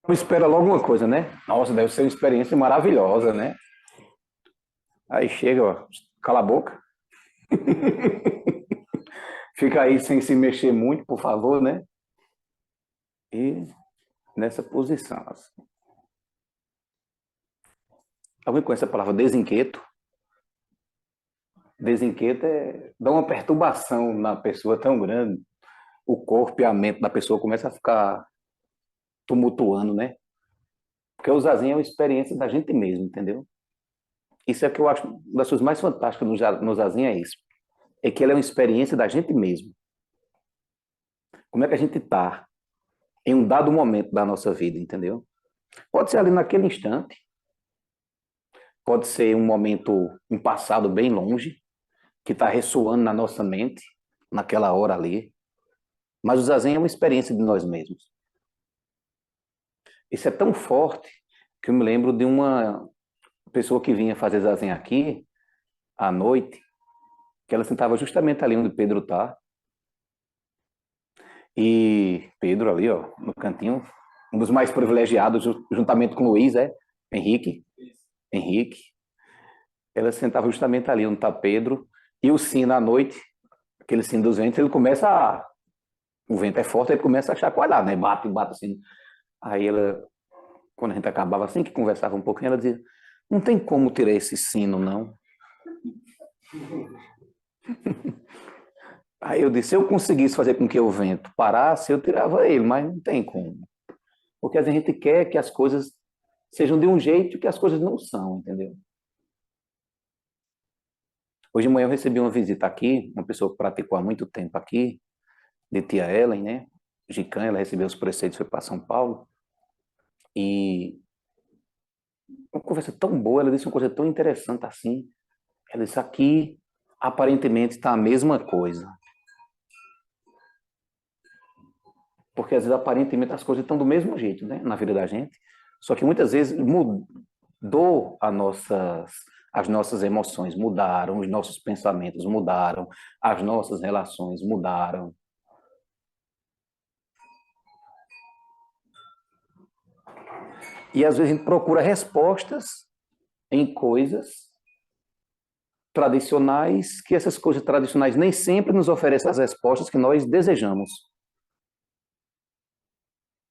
Espera logo uma coisa, né? Nossa, deve ser uma experiência maravilhosa, né? Aí chega, ó, cala a boca, fica aí sem se mexer muito, por favor, né? E nessa posição. Assim. Alguém conhece a palavra desinquieto? Desinquieto dá uma perturbação na pessoa tão grande. O corpo e a mente da pessoa começa a ficar tumultuando, né? Porque o zazen é uma experiência da gente mesmo, entendeu? Isso é o que eu acho uma das coisas mais fantásticas no zazen é isso. É que ele é uma experiência da gente mesmo. Como é que a gente está em um dado momento da nossa vida, entendeu? Pode ser ali naquele instante, pode ser um momento, um passado bem longe, que está ressoando na nossa mente, naquela hora ali. Mas o zazen é uma experiência de nós mesmos. Isso é tão forte que eu me lembro de uma pessoa que vinha fazer zazen aqui à noite, que ela sentava justamente ali onde Pedro está. E Pedro ali, ó, no cantinho, um dos mais privilegiados, juntamente com Luiz, Henrique. Henrique. Ela sentava justamente ali onde está Pedro. E o sino à noite, aquele sino dos ventos, ele começa a. O vento é forte, ele começa a chacoalhar, né? Bate, bate assim. Aí ela, quando a gente acabava assim, que conversava um pouquinho, ela dizia: Não tem como tirar esse sino, não. Aí eu disse: Se eu conseguisse fazer com que o vento parasse, eu tirava ele, mas não tem como. Porque a gente quer que as coisas sejam de um jeito que as coisas não são, entendeu? Hoje de manhã eu recebi uma visita aqui, uma pessoa que praticou há muito tempo aqui, de tia Ellen, né? Gican, ela recebeu os preceitos, foi para São Paulo. E uma conversa tão boa, ela disse uma coisa tão interessante assim. Ela disse: Aqui aparentemente está a mesma coisa. Porque às vezes aparentemente as coisas estão do mesmo jeito, né? Na vida da gente. Só que muitas vezes mudou as nossas emoções, mudaram, os nossos pensamentos mudaram, as nossas relações mudaram. E às vezes a gente procura respostas em coisas tradicionais, que essas coisas tradicionais nem sempre nos oferecem as respostas que nós desejamos.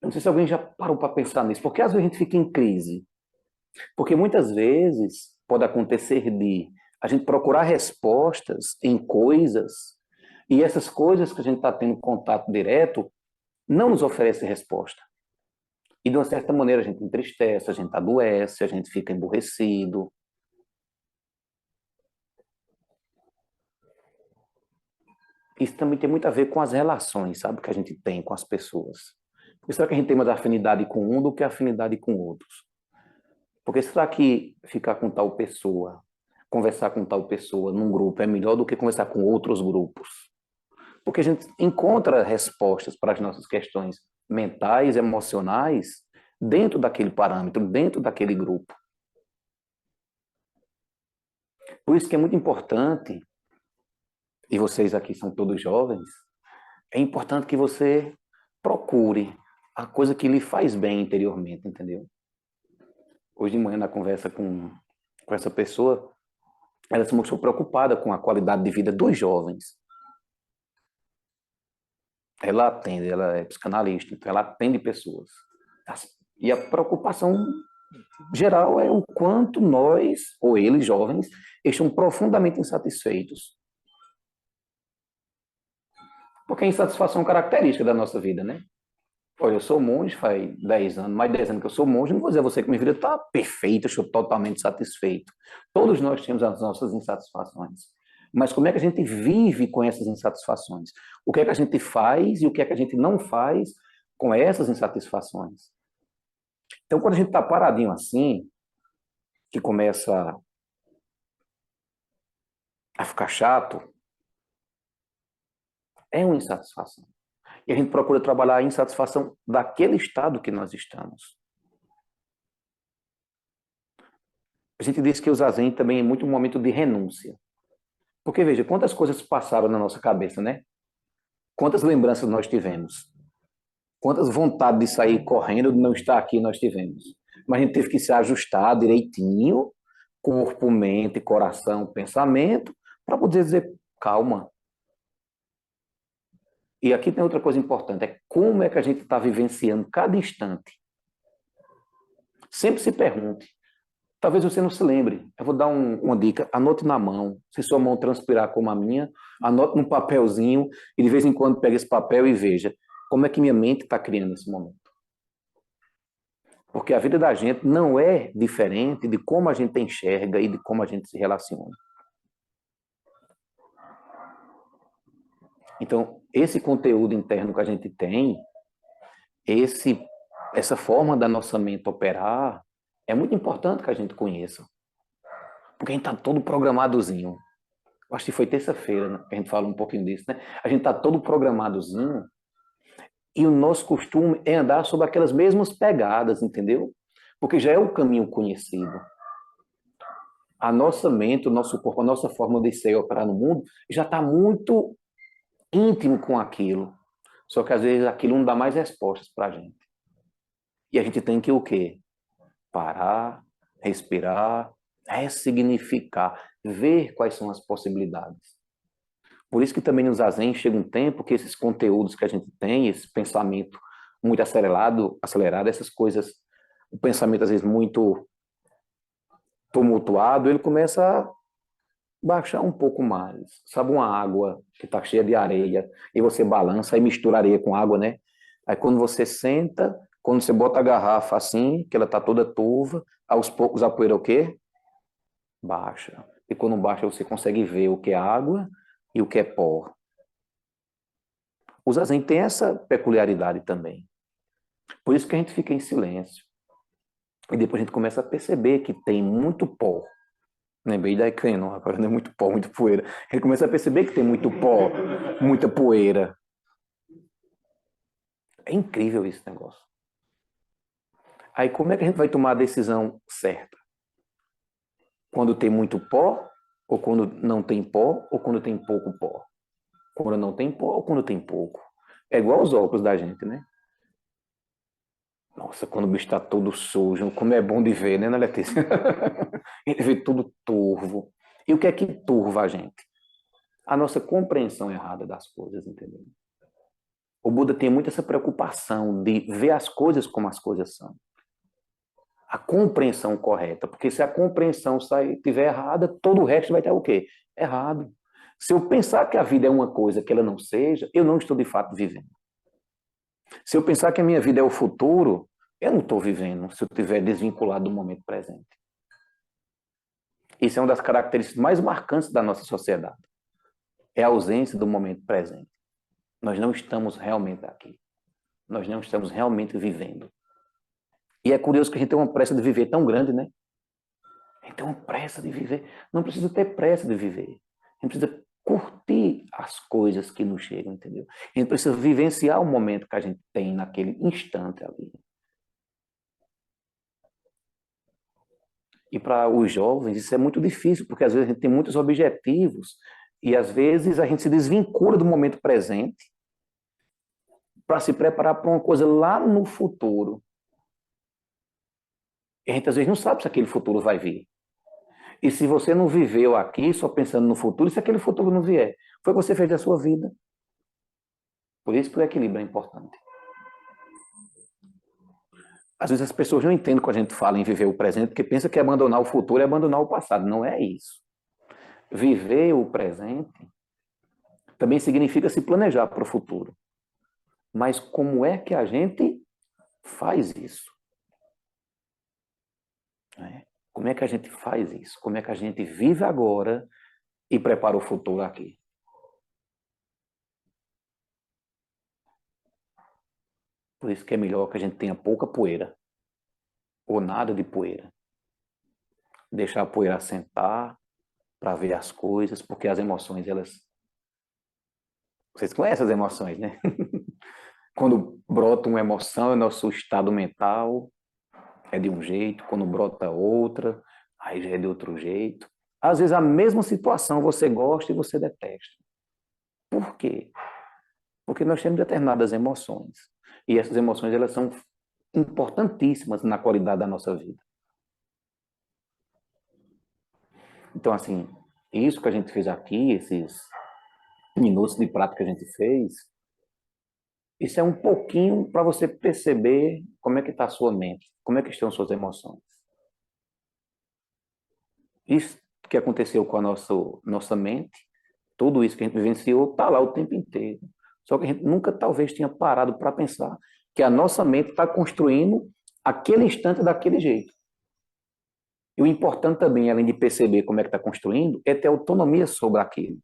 Eu não sei se alguém já parou para pensar nisso, porque às vezes a gente fica em crise. Porque muitas vezes pode acontecer de a gente procurar respostas em coisas e essas coisas que a gente está tendo contato direto não nos oferecem resposta. E de uma certa maneira a gente entristece, a gente adoece, a gente fica emburrecido. Isso também tem muito a ver com as relações, sabe, que a gente tem com as pessoas. Por será que a gente tem mais afinidade com um do que afinidade com outros? Porque será que ficar com tal pessoa, conversar com tal pessoa num grupo é melhor do que conversar com outros grupos? Porque a gente encontra respostas para as nossas questões mentais, emocionais, dentro daquele parâmetro, dentro daquele grupo. Por isso que é muito importante, e vocês aqui são todos jovens, é importante que você procure a coisa que lhe faz bem interiormente, entendeu? Hoje de manhã, na conversa com essa pessoa, ela se mostrou preocupada com a qualidade de vida dos jovens. Ela atende, ela é psicanalista, então ela atende pessoas. E a preocupação geral é o quanto nós, ou eles, jovens, estão profundamente insatisfeitos. Porque a insatisfação é característica da nossa vida, né? Olha, eu sou monge faz 10 anos, mais de 10 anos que eu sou monge, não vou dizer a você que minha vida está perfeita, estou totalmente satisfeito. Todos nós temos as nossas insatisfações. Mas como é que a gente vive com essas insatisfações? O que é que a gente faz e o que é que a gente não faz com essas insatisfações? Então, quando a gente está paradinho assim, que começa a ficar chato, é uma insatisfação. E a gente procura trabalhar a insatisfação daquele estado que nós estamos. A gente diz que o zazen também é muito um momento de renúncia. Porque veja, quantas coisas passaram na nossa cabeça, né? Quantas lembranças nós tivemos? Quantas vontades de sair correndo, de não estar aqui nós tivemos. Mas a gente teve que se ajustar direitinho, corpo, mente, coração, pensamento, para poder dizer, calma. E aqui tem outra coisa importante, é como é que a gente está vivenciando cada instante. Sempre se pergunte. Talvez você não se lembre. Eu vou dar uma dica. Anote na mão. Se sua mão transpirar como a minha, anote num papelzinho e de vez em quando pegue esse papel e veja como é que minha mente está criando esse momento. Porque a vida da gente não é diferente de como a gente enxerga e de como a gente se relaciona. Então, esse conteúdo interno que a gente tem, essa forma da nossa mente operar, é muito importante que a gente conheça. Porque a gente está todo programadozinho. Acho que foi terça-feira, né, que a gente falou um pouquinho disso, né? A gente está todo programadozinho e o nosso costume é andar sobre aquelas mesmas pegadas, entendeu? Porque já é o caminho conhecido. A nossa mente, o nosso corpo, a nossa forma de ser e operar no mundo já está muito íntimo com aquilo. Só que às vezes aquilo não dá mais respostas para a gente. E a gente tem que o quê? Parar, respirar, ressignificar, ver quais são as possibilidades. Por isso que também no Zazen chega um tempo que esses conteúdos que a gente tem, esse pensamento muito acelerado, essas coisas, o pensamento às vezes muito tumultuado, ele começa a baixar um pouco mais. Sabe uma água que está cheia de areia e você balança e mistura areia com água, né? Aí quando você senta, quando você bota a garrafa assim, que ela está toda turva, aos poucos a poeira o quê? Baixa. E quando baixa você consegue ver o que é água e o que é pó. O zazen tem essa peculiaridade também. Por isso que a gente fica em silêncio. E depois a gente começa a perceber que tem muito pó. Lembrei da Icano, agora não é muito pó, muito poeira. A gente começa a perceber que tem muito pó, muita poeira. É incrível esse negócio. Aí como é que a gente vai tomar a decisão certa? Quando tem muito pó, ou quando não tem pó, ou quando tem pouco pó? Quando não tem pó ou quando tem pouco? É igual os óculos da gente, né? Nossa, quando o bicho está todo sujo, como é bom de ver, né, Letícia? A gente vê tudo turvo. E o que é que turva a gente? A nossa compreensão errada das coisas, entendeu? O Buda tem muito essa preocupação de ver as coisas como as coisas são. A compreensão correta, porque se a compreensão estiver errada, todo o resto vai estar o quê? Errado. Se eu pensar que a vida é uma coisa que ela não seja, eu não estou de fato vivendo. Se eu pensar que a minha vida é o futuro, eu não estou vivendo se eu estiver desvinculado do momento presente. Isso é uma das características mais marcantes da nossa sociedade. É a ausência do momento presente. Nós não estamos realmente aqui. Nós não estamos realmente vivendo. E é curioso que a gente tem uma pressa de viver tão grande, né? A gente tem uma pressa de viver. Não precisa ter pressa de viver. A gente precisa curtir as coisas que nos chegam, entendeu? A gente precisa vivenciar o momento que a gente tem naquele instante ali. E para os jovens isso é muito difícil, porque às vezes a gente tem muitos objetivos e às vezes a gente se desvincula do momento presente para se preparar para uma coisa lá no futuro. E a gente às vezes não sabe se aquele futuro vai vir. E se você não viveu aqui só pensando no futuro, e se aquele futuro não vier? Foi o que você fez da sua vida. Por isso que o equilíbrio é importante. Às vezes as pessoas não entendem quando a gente fala em viver o presente, porque pensa que abandonar o futuro é abandonar o passado. Não é isso. Viver o presente também significa se planejar para o futuro. Mas como é que a gente faz isso? Né? Como é que a gente faz isso? Como é que a gente vive agora e prepara o futuro aqui? Por isso que é melhor que a gente tenha pouca poeira, ou nada de poeira. Deixar a poeira assentar para ver as coisas, porque as emoções, elas... Vocês conhecem as emoções, né? Quando brota uma emoção, é nosso estado mental é de um jeito, quando brota outra, aí já é de outro jeito. Às vezes a mesma situação você gosta e você detesta. Por quê? Porque nós temos determinadas emoções. E essas emoções, elas são importantíssimas na qualidade da nossa vida. Então, assim, isso que a gente fez aqui, esses minutos de prática que a gente fez, isso é um pouquinho para você perceber como é que está a sua mente, como é que estão suas emoções. Isso que aconteceu com a nossa mente, tudo isso que a gente vivenciou, está lá o tempo inteiro. Só que a gente nunca talvez tinha parado para pensar que a nossa mente está construindo aquele instante daquele jeito. E o importante também, além de perceber como é que está construindo, é ter autonomia sobre aquilo.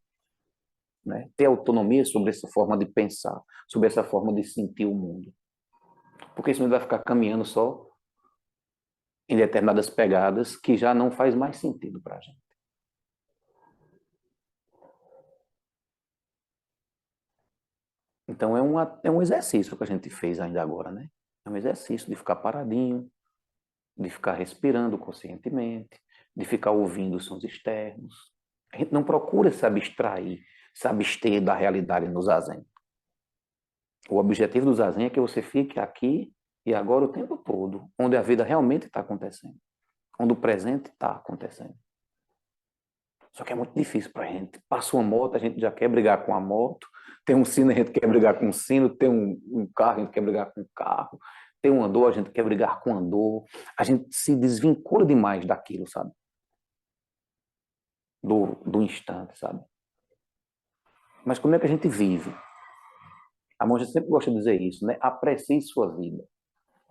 Né? Ter autonomia sobre essa forma de pensar, sobre essa forma de sentir o mundo. Porque senão vai ficar caminhando só em determinadas pegadas que já não faz mais sentido para a gente. Então é um exercício que a gente fez ainda agora, né? É um exercício de ficar paradinho, de ficar respirando conscientemente, de ficar ouvindo os sons externos. A gente não procura se abstrair, se abster da realidade no zazen. O objetivo do zazen é que você fique aqui e agora o tempo todo, onde a vida realmente está acontecendo, onde o presente está acontecendo. Só que é muito difícil para a gente. Passa uma moto, a gente já quer brigar com a moto. Tem um sino, a gente quer brigar com o sino. Tem um carro, a gente quer brigar com o carro. Tem um andor, a gente quer brigar com o andor. A gente se desvincula demais daquilo, sabe? Do instante, sabe? Mas como é que a gente vive? A monja sempre gosta de dizer isso, né? Aprecie sua vida.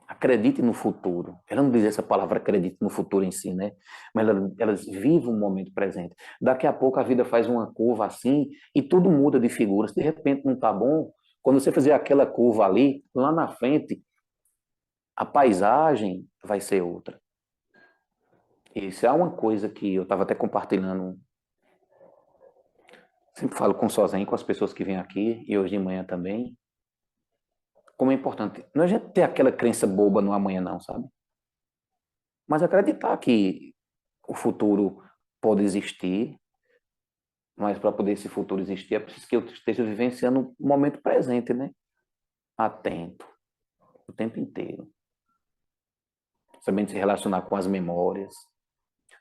Acredite no futuro. Ela não diz essa palavra acredite no futuro em si, né? Mas elas vivem o momento presente. Daqui a pouco a vida faz uma curva assim e tudo muda de figura. Se de repente não está bom, quando você fazer aquela curva ali, lá na frente, a paisagem vai ser outra. Isso é uma coisa que eu estava até compartilhando. Sempre falo com sozinho, com as pessoas que vêm aqui, e hoje de manhã também. Como é importante. Não é a gente ter aquela crença boba no amanhã, não, sabe? Mas acreditar que o futuro pode existir, mas para poder esse futuro existir é preciso que eu esteja vivenciando o momento presente, né? Atento, o tempo inteiro. Sabendo se relacionar com as memórias,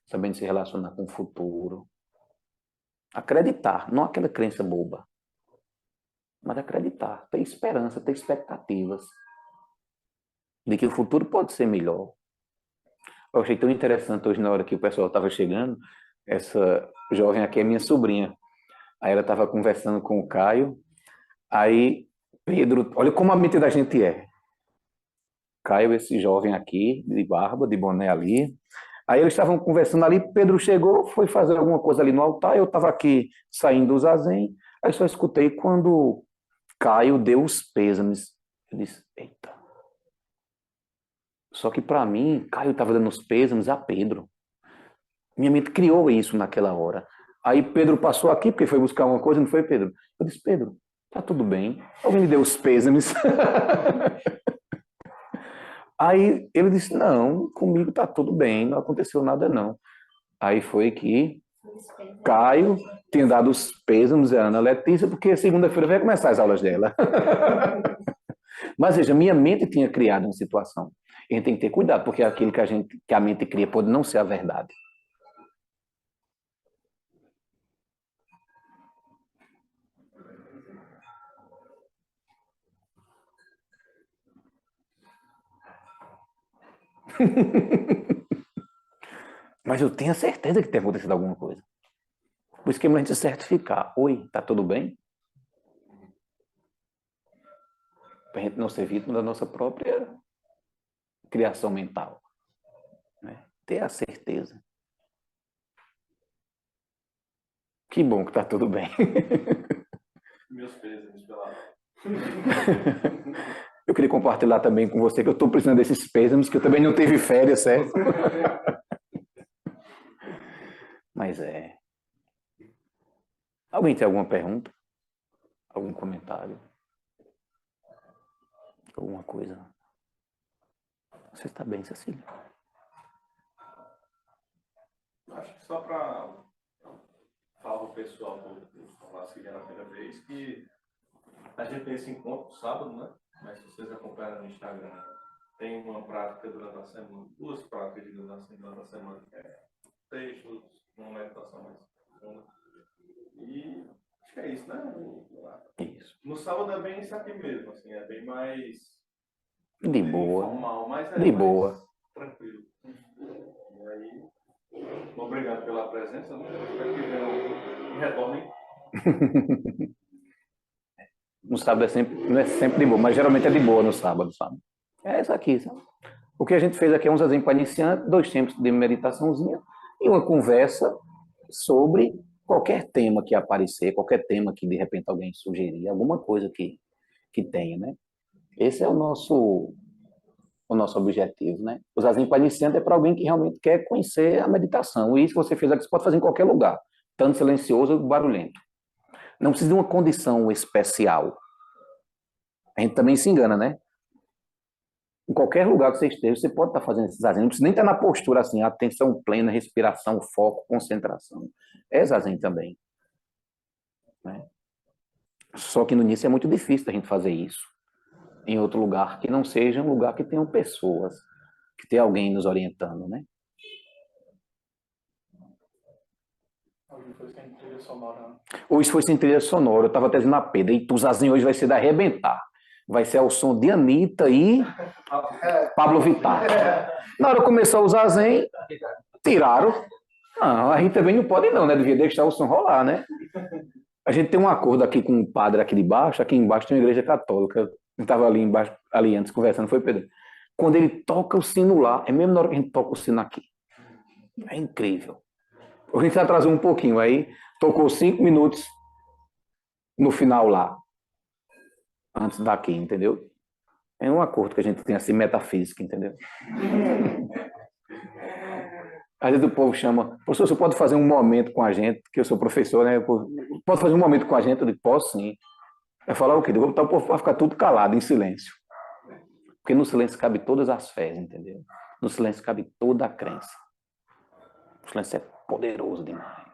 sabendo se relacionar com o futuro. Acreditar, não aquela crença boba, mas acreditar, ter esperança, ter expectativas de que o futuro pode ser melhor. Eu achei tão interessante hoje, na hora que o pessoal estava chegando, essa jovem aqui é minha sobrinha. Aí ela estava conversando com o Caio. Aí Pedro, olha como a mente da gente é. Caio, esse jovem aqui, de barba, de boné ali. Aí eles estavam conversando ali, Pedro chegou, foi fazer alguma coisa ali no altar, eu estava aqui saindo do zazen, aí só escutei quando Caio deu os pêsames. Eu disse, eita. Só que para mim, Caio estava dando os pêsames a Pedro. Minha mente criou isso naquela hora. Aí Pedro passou aqui, porque foi buscar uma coisa, não foi, Pedro? Eu disse, Pedro, tá tudo bem. Alguém me deu os pêsames. Aí ele disse, não, comigo tá tudo bem, não aconteceu nada não. Aí foi que Caio tinha dado os pêsames a Ana Letícia, porque segunda-feira vai começar as aulas dela. Mas veja, minha mente tinha criado uma situação. A gente tem que ter cuidado, porque aquilo que a mente cria pode não ser a verdade. Mas eu tenho certeza que tem acontecido alguma coisa. Por isso que é melhor a gente certificar. Oi, tá tudo bem? Para a gente não ser vítima da nossa própria criação mental. Né? Ter a certeza. Que bom que tá tudo bem. Meus pesos, pela. Eu queria compartilhar também com você que eu estou precisando desses pêsames, que eu também não tive férias, certo? Mas é. Alguém tem alguma pergunta? Algum comentário? Alguma coisa? Você está bem, Cecília? Acho que só para falar para o pessoal do Palácio que era a primeira vez, que a gente tem esse encontro sábado, né? Mas se vocês acompanham no Instagram, tem uma prática durante a semana, duas práticas, digamos assim, durante a semana, que é textos, uma meditação mais profunda. E acho que é isso, né? Isso. No sábado é bem isso aqui mesmo, assim, é bem mais De boa. informal, mas é De mais boa. tranquilo. E aí, obrigado pela presença, né? Espero que venham e retornem. No sábado não é sempre de boa, mas geralmente é de boa no sábado, sabe? É isso aqui, sabe? O que a gente fez aqui é um zazen para iniciante, 2 tempos de meditaçãozinha e uma conversa sobre qualquer tema que aparecer, qualquer tema que de repente alguém sugerir, alguma coisa que tenha, né? Esse é o nosso objetivo, né? O zazen para iniciante é para alguém que realmente quer conhecer a meditação. E isso que você fez aqui, você pode fazer em qualquer lugar, tanto silencioso ou barulhento. Não precisa de uma condição especial. A gente também se engana, né? Em qualquer lugar que você esteja, você pode estar fazendo esse zazen. Não precisa nem estar na postura assim, atenção plena, respiração, foco, concentração. É zazen também, né? Só que no início é muito difícil a gente fazer isso em outro lugar que não seja um lugar que tenham pessoas, que tenha alguém nos orientando, né? Hoje foi sem trilha sonora. Hoje foi sem trilha sonora, eu estava até dizendo a Pedro, e o zazen hoje vai ser de arrebentar. Vai ser ao som de Anitta e Pablo Vittar. Na hora que começou o zazen, tiraram. Não, a gente também não pode não, né? Devia deixar o som rolar, né? A gente tem um acordo aqui com um padre aqui de baixo, aqui embaixo tem uma igreja católica. Eu estava ali embaixo, ali antes, conversando, foi Pedro. Quando ele toca o sino lá, é mesmo na hora que a gente toca o sino aqui. É incrível. A gente se atrasou um pouquinho, aí tocou 5 minutos no final lá, antes daqui, entendeu? É um acordo que a gente tem assim, metafísica, entendeu? Às vezes o povo chama, professor, você pode fazer um momento com a gente, que eu sou professor, né? Pode fazer um momento com a gente? Eu digo, posso sim. Vai falar o quê? Eu vou botar o povo para ficar tudo calado, em silêncio. Porque no silêncio cabe todas as fés, entendeu? No silêncio cabe toda a crença. O silêncio é poderoso demais.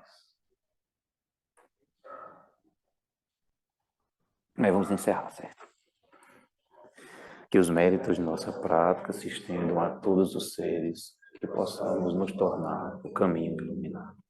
Mas vamos encerrar, certo? Que os méritos de nossa prática se estendam a todos os seres, que possamos nos tornar o caminho iluminado.